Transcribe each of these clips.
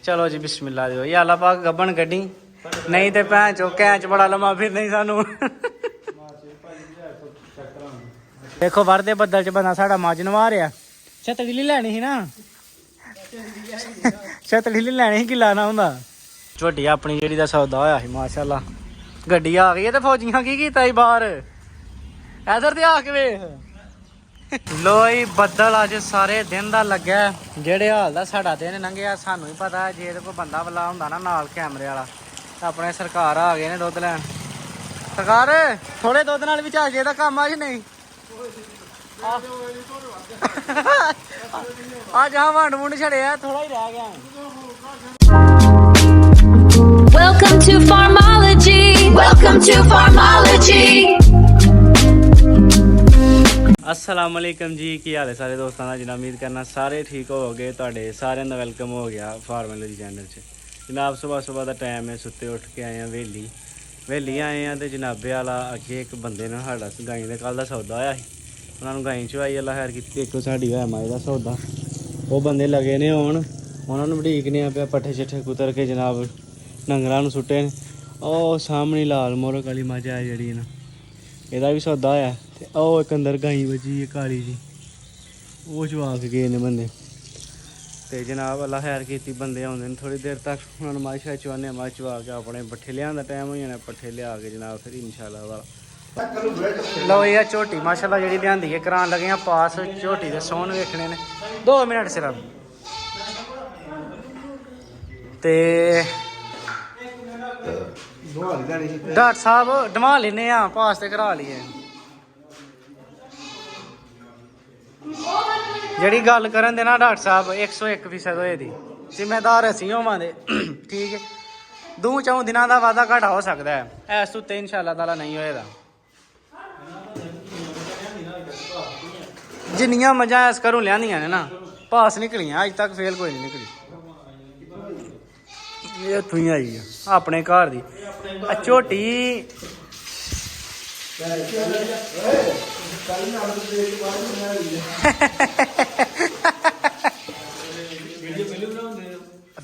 चलो जी बिस्मिल्लाह दियो या अल्लाह पाक गब्बन कड्डी नहीं ते भैन चो कैंच बड़ा लम्मा फिर नहीं सानू देखो वरदे बदल च बंदा साड़ा मज नवा रहा छतड़ी लैनी ही ना छतड़ी लैनी ही कि लाना हुंदा झोटी अपनी जेहड़ी दा सौदा होया ही माशाअल्लाह गड्डी आ गई है ते फौजियां की कीता ही बाहर इधर ते आके वेख लो जी बदल अज सारे दिन का लग्या जेड़े हाल का साड़ा दिन लंघिया सानू ही पता है जे कोई बंदा वाला हुंदा ना नाल कैमरे वाला अपने सरकार आ गए ने दुध लैन सरकार थोड़े दुध नाल भी चाहे दा काम आज नहीं आज हाँ वंड वुंड छड़िया थोड़ा ही रह गया Welcome to Farmology. Welcome to Farmology. अस्सलाम वालेकुम जी की हाल है सारे दोस्तों का जिन्ना उम्मीद करना सारे ठीक हो गए तुहाडे सारे का वेलकम हो गया फार्मोलॉजी चैनल से जनाब सुबह सुबह का टाइम है सुत्ते उठ के आए हैं वेली आए हैं तो जनाबे वाला अगे एक बंदे ने साड़ा गाई का कल का सौदा होया सी उन्होंने गाई चवाई अल्लाह खैर की एक साड़ी होया माए का सौदा वो बंदे लगे ने आउण उन्होंने बड़ीकने पे पट्ठे छट्ठे कुतर के जनाब डंगरां नूं सुट्टे ਉਹ सामने लाल मोरक वाली मझ है जी ना ਇਹਦਾ भी सौदा होया ते ਉਹ एक अंदर गाई बची है काली जी वो चवा के गए ने बंदे ते जनाब अल्लाह खैर कीती बंदे आउंदे ने थोड़ी देर तक उन्होंने मझ शा चवाने मझ चवा के अपने पट्ठे लियान दा टाइम हो जाना पट्ठे लिया के जनाब फिर इंशाल्लाह वाला लो ये झोटी माशाल्लाह जेहड़ी लियांदी है करान लगे हैं पास झोटी दे सोन वेखने ने 2 मिनट सिर्फ ते डॉक्टर साहब डमा लेने पास ते करा लिए जेड़ी गल करन दे ना डॉक्टर साहब 101% होए दी जिम्मेदार असी होवांगे ठीक है 2-4 दिनों का वादा घाटा हो सकता है इस उत्ते इंशाल्लाह ताला नहीं होएगा जिन्नियां मझां इस घरों लियांदियां ने ना पास निकलियां अज तक फेल कोई नहीं निकली ये इत्थों ही आई है अपने घर दी झोटी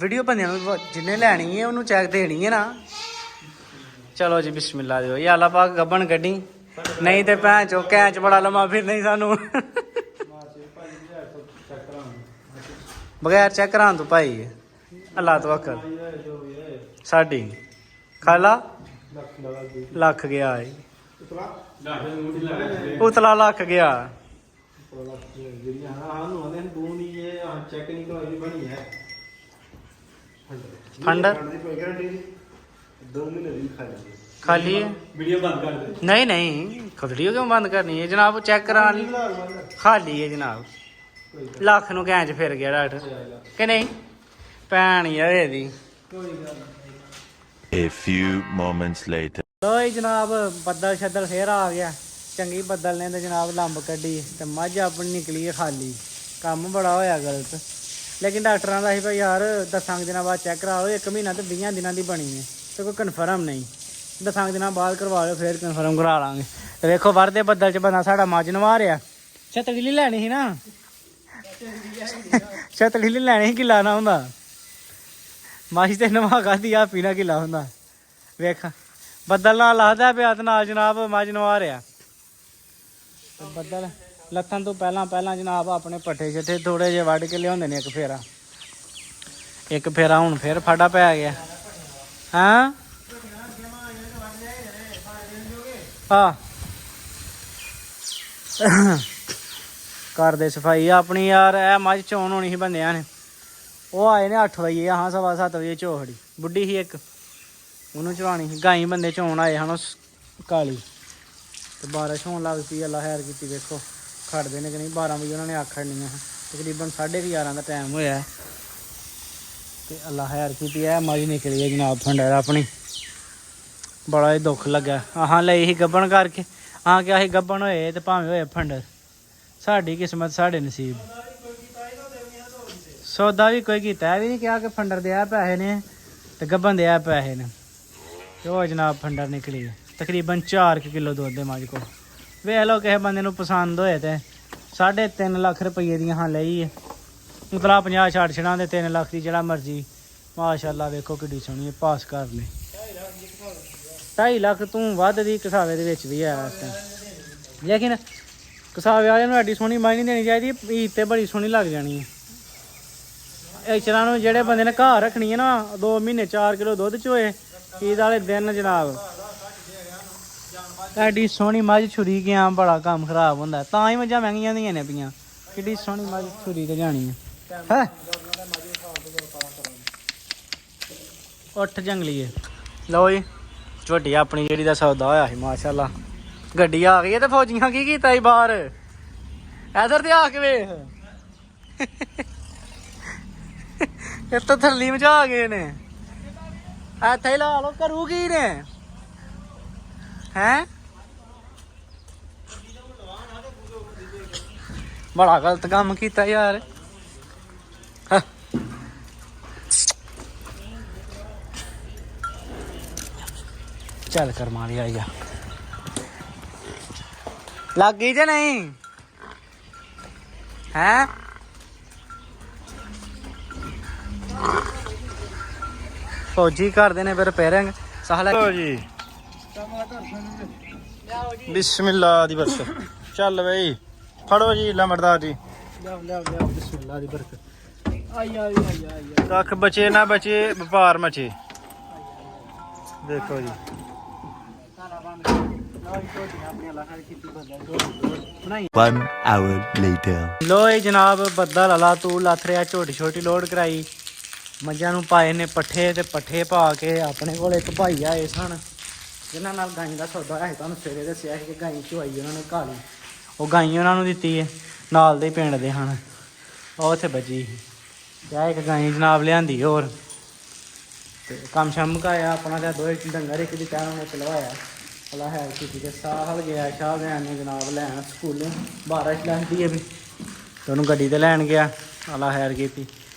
वीडियो बंदियां जिन्हें लैनी है उन्होंने चैक देनी है ना चलो जी बिस्मिल्लाह दियो या अल्लाह पाक गब्बन कड्डी नहीं ते भैन चो कैंच बड़ा लम्मा फिर नहीं सानू बगैर चेक करान तो भाई अल्लाह तो अकर साड़ी खाला लख गया उतला लख गया फंड खाली है नहीं नहीं वीडियो क्यों बंद करनी है जनाब चेक करानी खाली है जनाब लख नूं कैंच फिर गया डॉक्टर कि नहीं भैन यार दी A few moments later. लो जनाब बदल शदल फिर आ गया चंगी बदल ने तो जनाब लंब कड्डी तो मझ अपनी निकली है खाली काम बड़ा होया गलत लेकिन डॉक्टरां दा ही भाई यार 10 दिनों बाद चेक कराओ 1 महीना तो 20 दिनों की बनी है तो कोई कन्फर्म नहीं 10 दिनों बाद करवा लो फिर कन्फर्म करा लांगे तो देखो वरदे बदल च बंदा साड़ा मझ नवा रहा छतड़ी लैनी ही ना छतड़ी लैनी ही कि लाना हुंदा मझ ते नवा खाधी आ पीना किला हुंदा वेख बदल नाल लादा पिया ते नाल जनाब मझ नवा रहा बदल लत्थन तो पहला जनाब अपने पट्ठे छट्ठे थोड़े जे वढ़ के लियाउंदे ने एक फेरा हुण फिर फाड़ा पै गया हाँ कर दे सफाई अपनी यार ए मझ चोन होनी ही बंदियां ने वो आए ने 8 बजे हाँ 7:15 बजे चोखड़ी बुढ़ी ही एक उन्होंने चवानी ही गाई बंदे चोन आए हैं काली तो बारिश होने लग पी अल्लाह खैर की देखो खड़ते ने कि नहीं 12 बजे उन्होंने आख खड़नियां तकरीबन 11:30 का टाइम होया तो अल्लाह खैर की है मज निकली है जनाब फंडर अपनी बड़ा ही दुख लगा अहाँ लई ही गब्बन करके हाँ क्या ही गब्बन होए तो भावें होए फंडर साड़ी किस्मत साढ़े नसीब सौदा भी कोई कीता भी नहीं क्या कि फंडर दिया पैसे ने तो गब्बन दिया पैसे ने तो जनाब फंडर निकली है तकरीबन 4 किलो दुध मझ को वेख लो किसी बंदे नूं पसंद होए तो 3.5 लाख रुपये दी हाँ लई है उतला 50-60 छड़ा दे 3 लाख की जड़ा मर्जी ਮਾਸ਼ਾਅੱਲਾ ਵੇਖੋ ਕਿੱਡੀ ਸੋਹਣੀ ਹੈ, ਪਾਸ ਕਰ ਲਈ 2.5 ਲੱਖ ਤੂੰ ਵੱਧ ਦੀ ਕਸਾਵੇ ਦੇ ਵਿੱਚ ਵੀ ਹੈ ਇਸ ਟਾਈਮ। ਲੇਕਿਨ ਕਸਾਵੇ ਵਾਲਿਆਂ ਨੂੰ ਐਡੀ ਸੋਹਣੀ ਮਾਈ ਨਹੀਂ ਦੇਣੀ ਚਾਹੀਦੀ, ਈਦ ਤੇ ਬੜੀ ਸੋਹਣੀ ਲੱਗ ਜਾਣੀ ਹੈ। ਇਹ ਚਰਾਂ ਨੂੰ ਜਿਹੜੇ ਬੰਦੇ ਨੇ ਘਰ ਰੱਖਣੀ ਹੈ ਨਾ 2 ਮਹੀਨੇ 4 ਕਿਲੋ ਦੁੱਧ ਚੋਏ ਈਦ ਵਾਲੇ ਦਿਨ ਜਨਾਬ, ਐਡੀ ਸੋਹਣੀ ਮੱਝ ਛੁਰੀ ਗਿਆ ਬੜਾ ਕੰਮ ਖਰਾਬ ਹੁੰਦਾ, ਤਾਂ ਹੀ ਮੱਝਾਂ ਮਹਿੰਗੀਆਂ ਦੀਆਂ ਨੇ ਪਈਆਂ। ਕਿੱਡੀ ਸੋਹਣੀ ਮੱਝ ਛੁਰੀ ਤੇ ਜਾਣੀ ਹੈ। ਉੱਠ ਜੰਗਲੀਏ। ਲਓ ਜੀ ਝੋਟੀ ਆਪਣੀ ਜਿਹੜੀ ਦਾ ਸੌਦਾ ਹੋਇਆ ਸੀ ਮਾਸ਼ਾਅੱਲਾ, ਗੱਡੀ ਆ ਗਈ ਹੈ ਤੇ ਫੌਜੀਆਂ ਕੀ ਕੀਤਾ ਸੀ ਬਾਹਰ, ਇਧਰ ਤੇ ਆ ਕੇ ਵੇਖ ਇਹ ਤਾਂ ਥੱਲੀ ਮਚਾ ਗਏ ਨੇ, ਇੱਥੇ ਹੀ ਲਾ ਲੋ ਕਰੂ ਕੀ ਨੇ ਹੈ। ਬੜਾ ਗਲਤ ਕੰਮ ਕੀਤਾ ਯਾਰ। ਚੱਲ ਕਰ ਮਾਰੀ ਆਈ ਆ, ਲੱਗ ਗਈ ਜੇ ਨਹੀਂ ਹੈ। ਫੌਜੀ ਕਰਦੇ ਨੇ ਫਿਰ ਰਿਪੇਅਰਿੰਗ ਸਾਹਲਾ ਜੀ ਬਿਸਮਿਲ੍ਲਾ ਦੀ ਬਰਕਤ। ਚੱਲ ਬਈ ਫੜੋ ਜੀ ਲੰਬੜਦਾਰ ਜੀ, ਲਿਆ ਬਿਸਮਿਲ੍ਲਾ ਦੀ ਬਰਕਤ। ਆਈ ਕੱਖ ਬਚੇ ਨਾ ਬਚੇ ਵਪਾਰ ਮਚੇ। ਦੇਖੋ ਜੀ1 hour later. ਲੋਏ ਜਨਾਬ ਬੱਦਲ ਅਲਾ ਤੂੰ ਲੱਥ ਰਿਹਾ, ਛੋਟੀ ਛੋਟੀ ਲੋਡ ਕਰਾਈ, ਮੱਝਾਂ ਨੂੰ ਪਾਏ ਨੇ ਪੱਠੇ ਤੇ ਪੱਠੇ ਪਾ ਕੇ ਆਪਣੇ ਕੋਲ ਇੱਕ ਭਾਈ ਆਏ ਸਨ ਜਿਨ੍ਹਾਂ ਨਾਲ ਗਾਈ ਦਾ ਸੌਦਾ ਹੈ। ਤੁਹਾਨੂੰ ਸਵੇਰੇ ਦੱਸਿਆ ਸੀ ਕਿ ਗਾਈ ਚੁਆਈ ਉਹਨਾਂ ਨੇ ਘਾਲੀ, ਉਹ ਗਾਈ ਉਹਨਾਂ ਨੂੰ ਦਿੱਤੀ ਹੈ, ਨਾਲ ਦੇ ਪਿੰਡ ਦੇ ਹਨ, ਉਹ ਉੱਥੇ ਬਚੀ ਸੀ। ਕਿਆ ਇੱਕ ਗਾਈ ਜਨਾਬ ਲਿਆਂਦੀ ਹੋਰ, ਤੇ ਕੰਮ ਸ਼ਮ ਮੁਕਾਇਆ ਆਪਣਾ ਤੇ 2 ਡੰਗਰ ਇੱਕ ਦੀ ਕਹਿਣ ਉਹਨੇ ਚਲਵਾਇਆ। ਅਲਾ ਹੈ ਕੀਤੀ ਤੇ ਸਾਹਲ ਗਿਆ ਸ਼ਾਹ ਬਿਆਨ ਨੂੰ ਜਨਾਬ ਲੈਣ ਸਕੂਲੋਂ, ਬਾਰਿਸ਼ ਲੱਗਦੀ ਹੈ ਵੀ ਤੇ ਉਹਨੂੰ ਗੱਡੀ ਤੇ ਲੈਣ ਗਿਆ। ਅਲਾ ਹੈਰ ਕੀਤੀ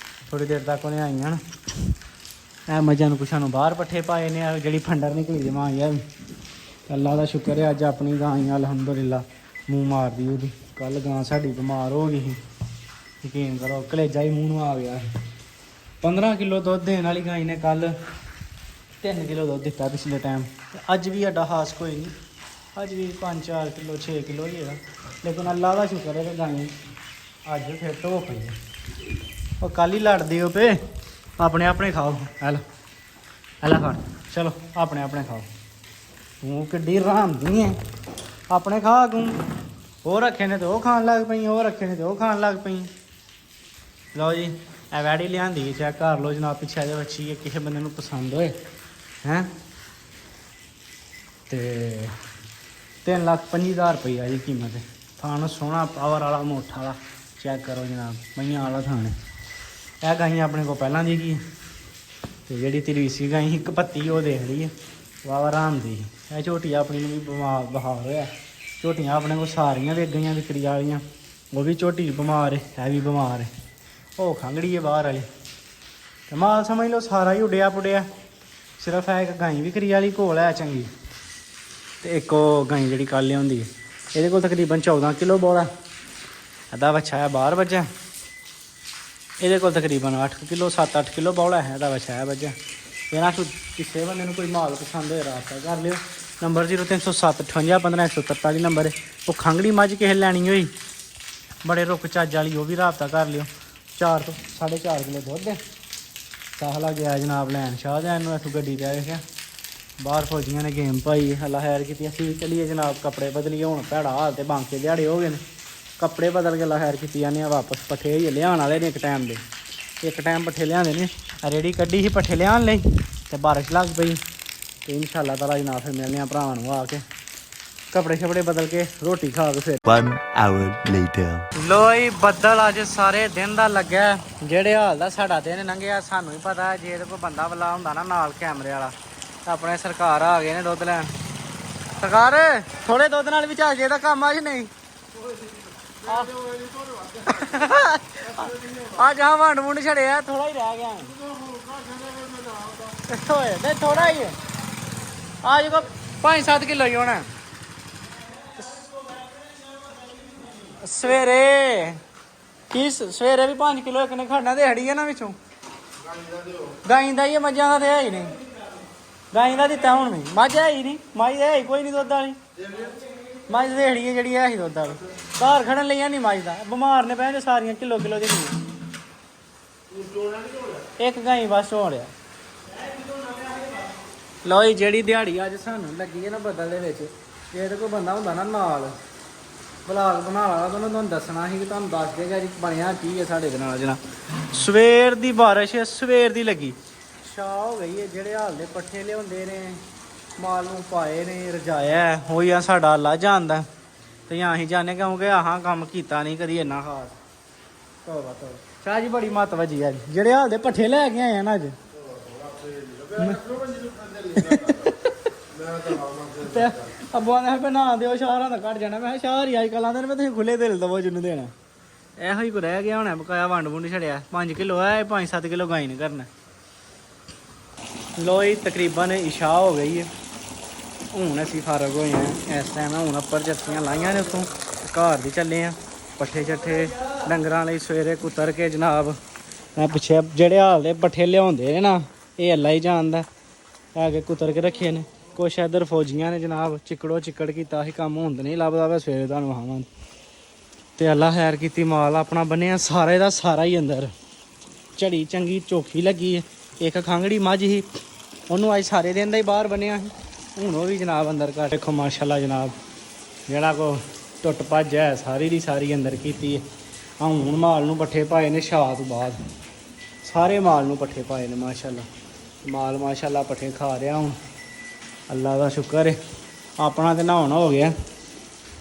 ਥੋੜੀ ਦੇਰ ਤੱਕ ਉਹਨੇ ਆਈਆਂ ਐ ਮੱਝਾਂ ਨੂੰ ਕੁਛਾਂ ਨੂੰ ਬਾਹਰ ਪੱਠੇ ਪਾਏ ਨੇ, ਜਿਹੜੀ ਫੰਡਰ ਨਿਕਲੀ ਜਮਾ ਆ। ਅੱਲਾ ਦਾ ਸ਼ੁਕਰ ਹੈ ਅੱਜ ਆਪਣੀ ਗਾਂ ਅਲਹਮਦੁਲਿਲਾ ਮੂੰਹ ਮਾਰਦੀ ਉਹਦੀ। ਕੱਲ ਗਾਂ ਸਾਡੀ ਬਿਮਾਰ ਹੋ ਗਈ ਸੀ, ਯਕੀਨ ਕਰੋ ਕਲੇਜਾ ਹੀ ਮੂੰਹ ਨੂੰ ਆ ਗਿਆ। 15 ਕਿਲੋ ਦੁੱਧ ਦੇਣ ਵਾਲੀ ਗਾਂ ਨੇ ਕੱਲ 3 ਕਿਲੋ ਦੁੱਧ ਦਿੱਤਾ ਪਿਛਲੇ ਟਾਈਮ, ਅੱਜ ਵੀ ਸਾਡਾ ਹਾਸ ਕੋਈ ਨਹੀਂ, ਅੱਜ ਵੀ 5-4 ਕਿਲੋ 6 ਕਿਲੋ ਹੀ ਹੈਗਾ। ਲੇਕਿਨ ਅੱਲਾ ਦਾ ਸ਼ੁਕਰ ਹੈ ਕਿ ਗਾਂ ਅੱਜ ਫਿਰ ਧੋ ਪਈ। ਉਹ ਕੱਲ ਹੀ ਲੜਦੇ ਹੋ ਪਏ, ਆਪਣੇ ਆਪਣੇ ਖਾਓ। ਹੈਲਾ ਖਾ ਚਲੋ ਆਪਣੇ ਆਪਣੇ ਖਾਓ। ਤੂੰ ਕਿੱਡੀ ਹਰਾਮਦੀ ਹੈ, ਆਪਣੇ ਖਾ ਤੂੰ। ਉਹ ਰੱਖੇ ਨੇ ਤੇ ਉਹ ਖਾਣ ਲੱਗ ਪਈ, ਉਹ ਰੱਖੇ ਨੇ ਤੇ ਉਹ ਖਾਣ ਲੱਗ ਪਈ। ਲਓ ਜੀ ਇਹ ਵੈੜੀ ਲਿਆਂਦੀ, ਚੈੱਕ ਕਰ ਲਓ ਜਨਾਬ ਪਿੱਛੇ ਜੇ ਬੱਚੀ ਹੈ, ਕਿਸੇ ਬੰਦੇ ਨੂੰ ਪਸੰਦ ਹੋਏ ਹੈਂ। ਤੇ 3,25,000 ਰੁਪਈਆ ਜੀ ਕੀਮਤ ਹੈ। ਥਾਣ ਸੋਹਣਾ ਪਾਵਰ ਵਾਲਾ ਮੋਠਾ ਵਾਲਾ, ਚੈੱਕ ਕਰੋ ਜਨਾਬ ਮਈਆਂ ਵਾਲਾ ਥਾਣ ਹੈ। ਇਹ ਗਾਈਆਂ ਆਪਣੇ ਕੋਲ ਪਹਿਲਾਂ ਦੀ ਕੀ, ਤੇ ਜਿਹੜੀ ਤਰੀਸੀ ਗਾਈ ਇੱਕ ਪੱਤੀ ਉਹ ਦੇਖ ਲਈ ਹੈ ਵਾਵਾ ਆਰਾਮ ਦੀ। ਇਹ ਝੋਟੀ ਆਪਣੀ ਨੂੰ ਵੀ ਬਿਮਾਰ ਬੁਖਾਰ ਹੋਇਆ। ਝੋਟੀਆਂ ਆਪਣੇ ਕੋਲ ਸਾਰੀਆਂ ਵੇਚ ਗਈਆਂ ਵਿਕਰੀ ਵਾਲੀਆਂ, ਉਹ ਵੀ ਝੋਟੀ ਬਿਮਾਰ ਹੈ, ਇਹ ਵੀ ਬਿਮਾਰ ਹੈ, ਉਹ ਖੰਗੜੀ ਹੈ ਬਾਹਰ ਵਾਲੀ। ਤੇ ਮਾਲ ਸਮਝ ਲਓ ਸਾਰਾ ਹੀ ਉੱਡਿਆ ਪੁੱਡਿਆ, ਸਿਰਫ ਇਹ ਇੱਕ ਗਾਈ ਵਿਕਰੀ ਵਾਲੀ ਕੋਲ ਹੈ ਚੰਗੀ, ਤੇ ਇੱਕ ਉਹ ਗਾਈ ਜਿਹੜੀ ਕੱਲ੍ਹ ਲਿਆਉਂਦੀ ਹੈ। ਇਹਦੇ ਕੋਲ ਤਕਰੀਬਨ 14 ਕਿਲੋ ਬੋਲਾ, ਅੱਧਾ ਵੱਛਾ ਹੈ ਬਾਹਰ ਵੱਜਾ। ਇਹਦੇ ਕੋਲ ਤਕਰੀਬਨ 8 ਕਿਲੋ 7-8 ਕਿਲੋ ਬੌਲਾ ਹੈ, ਇਹਦਾ ਵੱਛਾ ਹੈ ਵੱਜਾ। ਇਹਨਾਂ ਤੋਂ ਕਿਸੇ ਬੰਦੇ ਨੂੰ ਕੋਈ ਮਾਲ ਪਸੰਦ ਹੋਏ ਰਾਬਤਾ ਕਰ ਲਿਓ। ਨੰਬਰ 0307 58 15 143 ਨੰਬਰ ਹੈ। ਉਹ ਖੰਗੜੀ ਮੱਝ ਕਿਸੇ ਲੈਣੀ ਹੋਈ ਬੜੇ ਰੁੱਖ ਚੱਜ ਵਾਲੀ, ਉਹ ਵੀ ਰਾਬਤਾ ਕਰ ਲਿਓ। 4 ਤੋਂ 4.5 ਕਿਲੋ ਦੁੱਧ ਹੈ। ਸਾਹਲਾ ਗਿਆ ਜਨਾਬ ਲੈਣ ਸ਼ਾਹਜਹਾਨ ਨੂੰ, ਇੱਥੋਂ ਗੱਡੀ 'ਤੇ ਆਏ ਸੀ ਬਾਹਰ ਫੌਜੀਆਂ ਨੇ ਗੇਮ ਪਾਈ। ਅੱਲਾ ਖੈਰ ਕੀਤੀ, ਅਸੀਂ ਵੀ ਚੱਲੀਏ ਜਨਾਬ ਕੱਪੜੇ ਬਦਲੀਏ, ਹੁਣ ਭੈੜਾ ਹਾਲ ਤੇ ਬਾਂਕੇ ਦਿਹਾੜੇ ਹੋ ਗਏ ਨੇ, ਕੱਪੜੇ ਬਦਲ ਕੇ ਅੱਲਾ ਖੈਰ ਕੀਤੀ ਜਾਂਦੇ ਆ ਵਾਪਸ। ਪੱਠੇ ਹੀ ਲਿਆਉਣ ਵਾਲੇ ਨੇ, ਇੱਕ ਟਾਈਮ ਪੱਠੇ ਲਿਆਉਂਦੇ ਨੇ। ਰੇੜੀ ਕੱਢੀ ਸੀ ਪੱਠੇ ਲਿਆਉਣ ਲਈ ਤੇ ਬਾਰਿਸ਼ ਲੱਗ ਪਈ, ਤੇ ਇਨਸ਼ਾਅੱਲਾ ਤਾਲਾ ਜਨਾਬ ਫਿਰ ਮਿਲਨੇ ਆ ਭਰਾਵਾਂ ਨੂੰ ਆ ਕੇ, ਕੱਪੜੇ ਛਪੜੇ ਬਦਲ ਕੇ ਰੋਟੀ ਖਾ ਕੇ ਫਿਰ। 1 hour later. ਲੋਈ ਬੱਦਲ ਅੱਜ ਸਾਰੇ ਦਿਨ ਦਾ ਲੱਗਿਆ, ਜਿਹੜੇ ਹਾਲ ਦਾ ਸਾਡਾ ਦਿਨ ਲੰਘਿਆ ਸਾਨੂੰ ਹੀ ਪਤਾ। ਜੇ ਕੋਈ ਬੰਦਾ ਵਾਲਾ ਹੁੰਦਾ ਨਾ ਨਾਲ ਕੈਮਰੇ ਵਾਲਾ, ਤਾਂ ਆਪਣੇ ਸਰਕਾਰ ਆ ਗਏ ਨੇ ਦੁੱਧ ਲੈਣ। ਸਰਕਾਰ ਥੋੜੇ ਦੁੱਧ ਨਾਲ ਵੀ ਝਾਕੇ ਦਾ ਕੰਮ ਆ ਜੀ ਨਹੀਂ ਅੱਜ ਹਾਂ ਵੰਡ ਵੁੰਡ ਛੜਿਆ, ਥੋੜਾ ਹੀ ਰਹਿ ਗਿਆ ਹੋਏ ਤੇ ਥੋੜਾ ਹੀ ਅੱਜ ਕੋ 5-7 ਕਿਲੋ ਹੀ ਹੋਣਾ। ਸਵੇਰੇ ਕੀ ਸਵੇਰੇ ਵੀ 5 ਕਿਲੋ ਇੱਕ ਨੇ ਖਾਣਾ ਦਿਹਾੜੀ ਹੈ ਨਾ ਵਿੱਚੋਂ ਗਾਈ ਦਾ ਹੀ ਆ, ਮੱਝਾਂ ਦਾ ਤੇ ਹੈ ਹੀ ਨਹੀਂ। ਗਾਈ ਦਾ ਦਿੱਤਾ ਹੁਣ ਵੀ, ਮੱਝ ਹੈ ਹੀ ਨਹੀਂ, ਮੱਝ ਹੈ ਹੀ ਕੋਈ ਨਹੀਂ ਦੁੱਧ ਵਾਲੀ। ਮੱਝ ਦੇੜੀ ਹੈ ਜਿਹੜੀ ਹੈ ਹੀ ਦੁੱਧ ਵਾਲੀ, ਘਰ ਖੜਨ ਲਈ ਨਹੀਂ ਮੱਝ ਦਾ। ਬਿਮਾਰ ਨੇ ਪੈ ਸਾਰੀਆਂ ਕਿਲੋ ਦੀ ਨਹੀਂ। ਇੱਕ ਗਾਈ ਬਸ ਹੋ ਰਿਹਾ। ਲਓ ਜੀ, ਜਿਹੜੀ ਦਿਹਾੜੀ ਅੱਜ ਸਾਨੂੰ ਲੱਗੀ ਹੈ ਨਾ ਬਦਲ ਦੇ ਵਿੱਚ, ਜੇ ਇਹਦੇ ਕੋਈ ਬੰਦਾ ਹੁੰਦਾ ਨਾ ਨਾਲ ਵਲੌਗ ਬਣਾ ਲਾ ਤਾਂ ਮੈਂ ਤੁਹਾਨੂੰ ਦੱਸਣਾ ਸੀ ਕਿ ਤੁਹਾਨੂੰ ਦੱਸ ਦੇਗਾ ਜੀ ਬਣਿਆ ਕੀ ਹੈ ਸਾਡੇ ਦੇ ਨਾਲ। ਜਨਾਬ ਸਵੇਰ ਦੀ ਬਾਰਿਸ਼ ਸਵੇਰ ਦੀ ਲੱਗੀ, ਛਾਂ ਹੋ ਗਈ ਹੈ। ਜਿਹੜੇ ਹਾਲ ਦੇ ਪੱਠੇ ਲਿਆਉਂਦੇ ਨੇ, ਮਾਲ ਨੂੰ ਪਾਏ ਨੇ, ਰਜਾਇਆ ਹੋਈ ਆ ਸਾਡਾ ਅੱਲਾ ਜਾਣਦਾ। ਤੇ ਅਸੀਂ ਜਾਣੇ ਕਿਉਂਕਿ ਆਹਾਂ ਕੰਮ ਕੀਤਾ ਨਹੀਂ ਕਦੀ ਇੰਨਾ ਖਾਸ। ਤੋਬਾ ਤੋਬਾ, ਚਾਹ ਜੀ ਬੜੀ ਮੱਤ ਵਜੀ ਅੱਜ। ਜਿਹੜੇ ਹਾਲ ਦੇ ਪੱਠੇ ਲੈ ਕੇ ਆਏ ਆ ਨਾ ਅੱਜ, ਤੇ ਅੱਬੂਆਂ ਨੇ ਬਣਾ ਦਿਓ ਸ਼ਹਿਰਾਂ ਦਾ ਕੱਢ ਜਾਣਾ। ਮੈਂ ਸ਼ਹਿਰ ਹੀ ਅੱਜ ਕੱਲ੍ਹ ਆਉਂਦੇ ਨੇ, ਮੈਂ ਤੁਸੀਂ ਖੁੱਲੇ ਦਿਲ ਦਵੋ ਜਿਹਨੂੰ ਦੇਣਾ। ਇਹੋ ਹੀ ਕੋ ਰਹਿ ਗਿਆ ਹੋਣਾ, ਬਕਾਇਆ ਵੰਡ ਵੁੰਡ ਛੜਿਆ। 5 ਕਿਲੋ ਹੈ, 5-7 ਕਿਲੋ ਗਾਈ ਨੇ ਕਰਨਾ। ਲੋ ਜੀ ਤਕਰੀਬਨ ਇਸ਼ਾ ਹੋ ਗਈ ਹੈ, ਹੁਣ ਅਸੀਂ ਫਾਰਗ ਹੋਏ ਹਾਂ ਇਸ ਟਾਈਮ। ਹੁਣ ਉੱਪਰ ਜੱਤੀਆਂ ਲਾਈਆਂ ਨੇ, ਉੱਤੋਂ ਘਰ ਦੀ ਚੱਲੇ ਆ। ਪੱਠੇ ਚੱਠੇ ਡੰਗਰਾਂ ਲਈ ਸਵੇਰੇ ਕੁਤਰ ਕੇ ਜਨਾਬ ਮੈਂ ਪਿੱਛੇ ਜਿਹੜੇ ਹਾਲ ਦੇ ਪੱਠੇ ਲਿਆਉਂਦੇ ਨੇ ਨਾ, ਇਹ ਅੱਲਾ ਹੀ ਜਾਣਦਾ। ਹੈਗੇ ਕੁਤਰ ਕੇ ਰੱਖੇ ਨੇ। ਕੁਛ ਇੱਧਰ ਫੌਜੀਆਂ ਨੇ ਜਨਾਬ ਚਿੱਕੜੋ ਚਿੱਕੜ ਕੀਤਾ ਸੀ, ਕੰਮ ਹੁੰਦਾ ਨਹੀਂ ਲੱਭਦਾ ਵਾ। ਸਵੇਰੇ ਤੁਹਾਨੂੰ ਵਹਾਵਾਂ ਤੇ ਅੱਲਾ ਖੈਰ ਕੀਤੀ, ਮਾਲ ਆਪਣਾ ਬੰਨਿਆ ਸਾਰੇ ਦਾ ਸਾਰਾ ਹੀ ਅੰਦਰ। ਝੜੀ ਚੰਗੀ ਚੋਖੀ ਲੱਗੀ ਹੈ। ਇੱਕ ਖੰਗੜੀ ਮੱਝ ਸੀ, ਉਹਨੂੰ ਅੱਜ ਸਾਰੇ ਦਿਨ ਦਾ ਹੀ ਬਾਹਰ ਬੰਨਿਆ ਸੀ। ਹੁਣ ਉਹ ਵੀ ਜਨਾਬ ਅੰਦਰ ਕਰ। ਦੇਖੋ ਮਾਸ਼ਾਅੱਲਾ ਜਨਾਬ, ਜਿਹੜਾ ਕੋ ਟੁੱਟ ਭੱਜ ਹੈ ਸਾਰੀ ਦੀ ਸਾਰੀ ਅੰਦਰ ਕੀਤੀ ਹੈ। ਆ ਹੁਣ ਮਾਲ ਨੂੰ ਪੱਠੇ ਪਾਏ ਨੇ ਛਾਂ ਤੋਂ ਬਾਅਦ, ਸਾਰੇ ਮਾਲ ਨੂੰ ਪੱਠੇ ਪਾਏ ਨੇ ਮਾਸ਼ਾਅੱਲਾ। ਮਾਲ ਮਾਸ਼ਾਅੱਲਾ ਪੱਠੇ ਖਾ ਰਿਹਾ ਹੁਣ, ਅੱਲਾ ਦਾ ਸ਼ੁਕਰ ਹੈ। ਆਪਣਾ ਤੇ ਨਹਾਉਣਾ ਹੋ ਗਿਆ,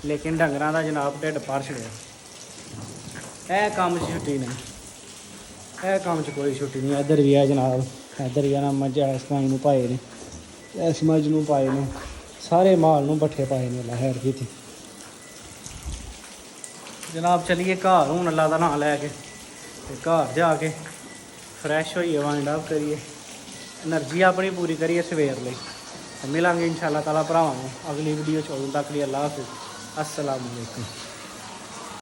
ਲੇਕਿਨ ਡੰਗਰਾਂ ਦਾ ਜਨਾਬ ਢਿੱਡ ਭਰ ਛੜਿਆ। ਇਹ ਕੰਮ 'ਚ ਛੁੱਟੀ ਨਹੀਂ, ਇਹ ਕੰਮ 'ਚ ਕੋਈ ਛੁੱਟੀ ਨਹੀਂ। ਇੱਧਰ ਵੀ ਆ ਜਨਾਬ, ਇੱਧਰ ਵੀ ਆ ਨਾ ਮੱਝ ਇਸ ਗਾਈ ਨੂੰ ਪਾਏ ਨੇ, ਇਸ ਮੱਝ ਨੂੰ ਪਾਏ ਨੇ, ਸਾਰੇ ਮਾਲ ਨੂੰ ਪੱਠੇ ਪਾਏ ਨੇ। ਅੱਲਾ ਖੈਰ ਕੀਤੀ ਜਨਾਬ। ਚਲੀਏ ਘਰ ਹੁਣ ਅੱਲਾ ਦਾ ਨਾਂ ਲੈ ਕੇ, ਤੇ ਘਰ ਜਾ ਕੇ ਫਰੈਸ਼ ਹੋਈਏ, ਵਾਈਂਡ ਅਪ ਕਰੀਏ, એનર્ਜੀ ਆਪਣੀ ਪੂਰੀ ਕਰੀਏ ਸਵੇਰ ਲਈ। ਮਿਲਾਂਗੇ ਇੰਸ਼ਾਅੱਲਾ ਤਾਲਾ ਭਰਾਵਾਂ ਨੂੰ ਅਗਲੀ ਵੀਡੀਓ 'ਚ। ਉਦੋਂ ਤੱਕ ਲਈ ਅੱਲਾ ਹਾਫਿਜ਼, ਅਸਲਾਮ ਵਾਲੇਕੁਮ।